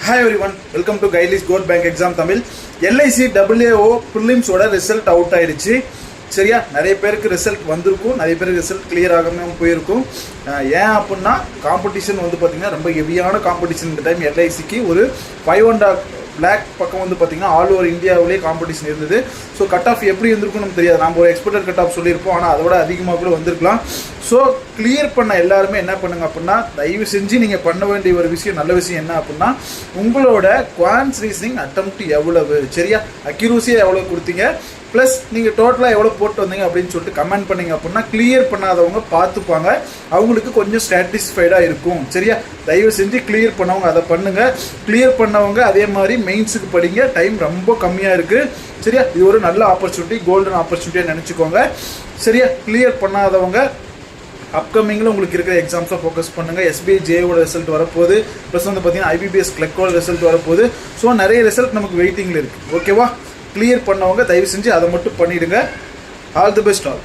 Hi everyone, welcome to Guideless Gold Bank Exam Tamil. LIC WAO prelims ஓட result out ஆயிடுச்சு. சரியா, நிறைய பேருக்கு ரிசல்ட் வந்திருக்கும், நிறைய பேருக்கு ரிசல்ட் கிளியர் ஆகாமல் போயிருக்கும். ஏன் அப்படின்னா காம்படிஷன் வந்து பார்த்தீங்கன்னா ரொம்ப ஹெவியான காம்படிஷன் இந்த டைம் LICக்கு ஒரு 5.5 lakh பக்கம் வந்து பார்த்தீங்கன்னா ஆல் ஓவர் இந்தியாவிலே காம்படிஷன் இருந்தது. ஸோ கட் ஆஃப் எப்படி இருந்திருக்கும் நமக்கு தெரியாது, நம்ம ஒரு எக்ஸ்பெக்டட் கட் ஆஃப் சொல்லியிருப்போம், ஆனால் அதோட அதிகமாக கூட வந்திருக்கலாம். ஸோ கிளியர் பண்ண எல்லாருமே என்ன பண்ணுங்க அப்படின்னா, தயவு செஞ்சு நீங்கள் பண்ண வேண்டிய ஒரு விஷயம், நல்ல விஷயம் என்ன அப்படின்னா, உங்களோட குவான்ஸ் ரீசனிங் அட்டெம்ப்ட் எவ்வளவு, சரியா, அக்யூரஸியாக எவ்வளோ கொடுத்தீங்க, ப்ளஸ் நீங்கள் டோட்டலாக எவ்வளோ போட்டு வந்தீங்க அப்படின்னு சொல்லிட்டு கமெண்ட் பண்ணிங்க அப்படின்னா கிளியர் பண்ணாதவங்க பார்த்துப்பாங்க, அவங்களுக்கு கொஞ்சம் சாட்டிஸ்ஃபைடாக இருக்கும். சரியா, தயவு செஞ்சு கிளியர் பண்ணவங்க அதை பண்ணுங்கள். கிளியர் பண்ணவங்க அதே மாதிரி மெயின்ஸுக்கு படிங்க, டைம் ரொம்ப கம்மியாக இருக்குது. சரியா, இது ஒரு நல்ல ஆப்பர்ச்சுனிட்டி, கோல்டன் ஆப்பர்ச்சுனிட்டியாக நினச்சிக்கோங்க. சரியா, கிளியர் பண்ணாதவங்க அப்கமிங்கில் உங்களுக்கு இருக்கிற எக்ஸாம்ஸை ஃபோக்கஸ் பண்ணுங்கள். SBI JAவோட ரிசல்ட் வரப்போகுது, ப்ளஸ் வந்து பார்த்தீங்கன்னா IBPS கிளக்கோட ரிசல்ட் வரப்போகுது. ஸோ நிறைய ரிசல்ட் நமக்கு வெயிட்டிங்கில் இருக்குது. ஓகேவா, கிளியர் பண்ணவங்க தயவு செஞ்சு அதை மட்டும் பண்ணிவிடுங்க. All the best all.